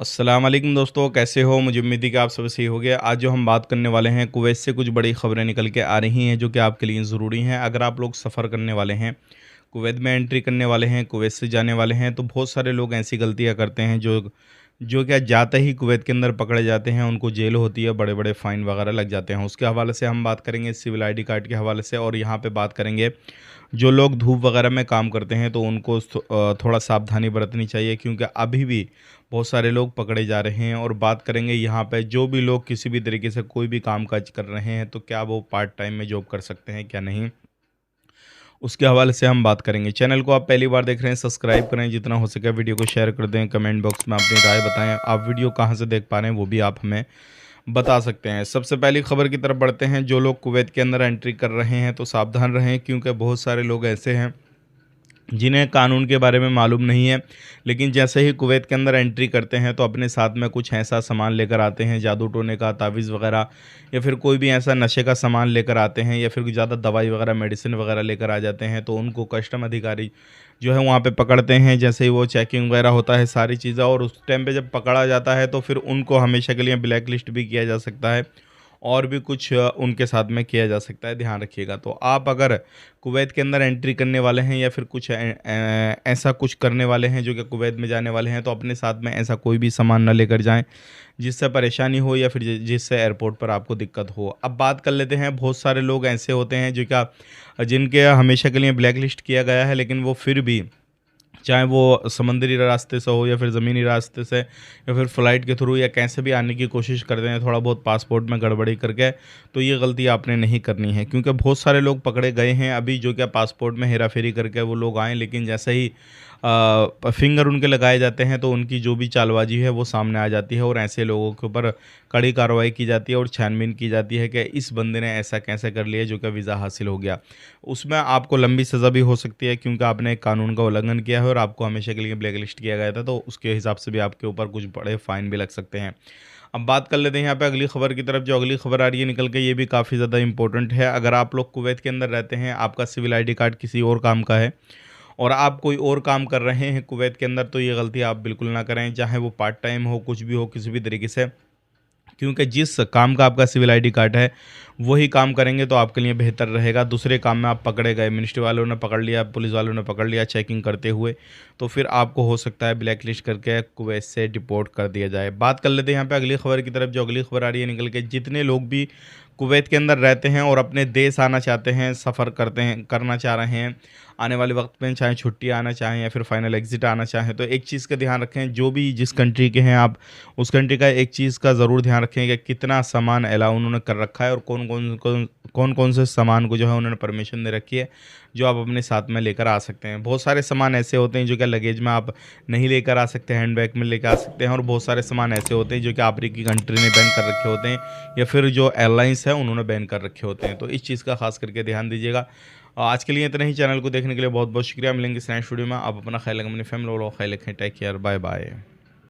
अस्सलाम वालेकुम दोस्तों, कैसे हो? मुझे उम्मीद है कि आप सब सही हो गए। आज जो हम बात करने वाले हैं, कुवैत से कुछ बड़ी खबरें निकल के आ रही हैं जो कि आपके लिए ज़रूरी हैं। अगर आप लोग सफ़र करने वाले हैं, कुवैत में एंट्री करने वाले हैं, कुवैत से जाने वाले हैं, तो बहुत सारे लोग ऐसी गलतियाँ करते हैं जो जो क्या जाते ही कुवैत के अंदर पकड़े जाते हैं, उनको जेल होती है, बड़े-बड़े फ़ाइन वगैरह लग जाते हैं। उसके हवाले से हम बात करेंगे, सिविल आईडी कार्ड के हवाले से, और यहाँ पे बात करेंगे जो लोग धूप वगैरह में काम करते हैं तो उनको थोड़ा सावधानी बरतनी चाहिए, क्योंकि अभी भी बहुत सारे लोग पकड़े जा रहे हैं। और बात करेंगे यहाँ पे जो भी लोग किसी भी तरीके से कोई भी काम-काज कर रहे हैं, तो क्या वो पार्ट टाइम में जॉब कर सकते हैं, क्या नहीं? उसके हवाले से हम बात करेंगे। चैनल को आप पहली बार देख रहे हैं, सब्सक्राइब करें, जितना हो सके वीडियो को शेयर कर दें, कमेंट बॉक्स में अपनी राय बताएँ। आप वीडियो कहाँ से देख पा रहे हैं वो भी आप हमें बता सकते हैं। सबसे पहली खबर की तरफ बढ़ते हैं। जो लोग कुवैत के अंदर एंट्री कर रहे हैं तो सावधान रहें, क्योंकि बहुत सारे लोग ऐसे हैं जिन्हें कानून के बारे में मालूम नहीं है, लेकिन जैसे ही कुवैत के अंदर एंट्री करते हैं तो अपने साथ में कुछ ऐसा सामान लेकर आते हैं, जादू टोने का, तावीज़ वगैरह, या फिर कोई भी ऐसा नशे का सामान लेकर आते हैं, या फिर कोई ज़्यादा दवाई वगैरह, मेडिसिन वगैरह लेकर आ जाते हैं। तो उनको कस्टम अधिकारी जो है वहाँ पे पकड़ते हैं। जैसे ही वो चेकिंग वगैरह होता है सारी चीज़ें, और उस टाइम पे जब पकड़ा जाता है तो फिर उनको हमेशा के लिए ब्लैक लिस्ट भी किया जा सकता है, और भी कुछ उनके साथ में किया जा सकता है, ध्यान रखिएगा। तो आप अगर कुवैत के अंदर एंट्री करने वाले हैं, या फिर कुछ ऐसा कुछ करने वाले हैं जो कि कुवैत में जाने वाले हैं, तो अपने साथ में ऐसा कोई भी सामान ना लेकर जाएं जिससे परेशानी हो, या फिर जिससे एयरपोर्ट पर आपको दिक्कत हो। अब बात कर लेते हैं, बहुत सारे लोग ऐसे होते हैं जो क्या जिनके हमेशा के लिए ब्लैक लिस्ट किया गया है, लेकिन वो फिर भी, चाहे वो समुद्री रास्ते से हो या फिर ज़मीनी रास्ते से या फिर फ़्लाइट के थ्रू, या कैसे भी आने की कोशिश करते हैं थोड़ा बहुत पासपोर्ट में गड़बड़ी करके, तो ये गलती आपने नहीं करनी है, क्योंकि बहुत सारे लोग पकड़े गए हैं अभी जो क्या पासपोर्ट में हेरा-फेरी करके वो लोग आए, लेकिन जैसे ही फिंगर उनके लगाए जाते हैं तो उनकी जो भी चालबाज़ी है वो सामने आ जाती है, और ऐसे लोगों के ऊपर कड़ी कार्रवाई की जाती है और छानबीन की जाती है कि इस बंदे ने ऐसा कैसे कर लिया जो कि वीज़ा हासिल हो गया। उसमें आपको लंबी सज़ा भी हो सकती है, क्योंकि आपने एक कानून का उल्लंघन किया है और आपको हमेशा के लिए ब्लैक लिस्ट किया गया था, तो उसके हिसाब से भी आपके ऊपर कुछ बड़े फ़ाइन भी लग सकते हैं। अब बात कर लेते हैं यहाँ पे अगली खबर की तरफ। जो अगली खबर आ रही है निकल के, ये भी काफ़ी ज़्यादा इंपॉर्टेंट है। अगर आप लोग कुवैत के अंदर रहते हैं, आपका सिविल आईडी कार्ड किसी और काम का है और आप कोई और काम कर रहे हैं कुवैत के अंदर, तो ये गलती आप बिल्कुल ना करें, चाहे वो पार्ट टाइम हो, कुछ भी हो, किसी भी तरीके से। क्योंकि जिस काम का आपका सिविल आईडी कार्ड है, वही काम करेंगे तो आपके लिए बेहतर रहेगा। दूसरे काम में आप पकड़े गए, मिनिस्ट्री वालों ने पकड़ लिया, पुलिस वालों ने पकड़ लिया चेकिंग करते हुए, तो फिर आपको हो सकता है ब्लैक लिस्ट करके कुवैत से डिपोर्ट कर दिया जाए। बात कर लेते हैं यहाँ पे अगली खबर की तरफ। जो अगली खबर आ रही है निकल के, जितने लोग भी कुवैत के अंदर रहते हैं और अपने देश आना चाहते हैं, सफ़र करते हैं, करना चाह रहे हैं आने वाले वक्त में, चाहे छुट्टी आना चाहें या फिर फाइनल एग्ज़िट आना चाहें, तो एक चीज़ का ध्यान रखें, जो भी जिस कंट्री के हैं आप, उस कंट्री का एक चीज़ का ज़रूर ध्यान रखें कि कितना सामान अलाउ उन्होंने कर रखा है, और कौन-कौन से सामान को जो है उन्होंने परमिशन दे रखी है, जो आप अपने साथ में लेकर आ सकते हैं। बहुत सारे सामान ऐसे होते हैं जो कि लगेज में आप नहीं लेकर आ सकते, हैंडबैग में लेकर आ सकते हैं, और बहुत सारे सामान ऐसे होते हैं जो कि अफ्रीकी कंट्री ने बैन कर रखे होते हैं, या फिर जो एयरलाइंस है उन्होंने बैन कर रखे होते हैं। तो इस चीज़ का खास करके ध्यान दीजिएगा। आज के लिए इतना ही। चैनल को देखने के लिए बहुत बहुत शुक्रिया। मिलेंगे इस नेक्स्ट वीडियो में। आप अपना ख्याल रखें, अपनी फैमिली और ख्याल रखें। Take care, bye bye.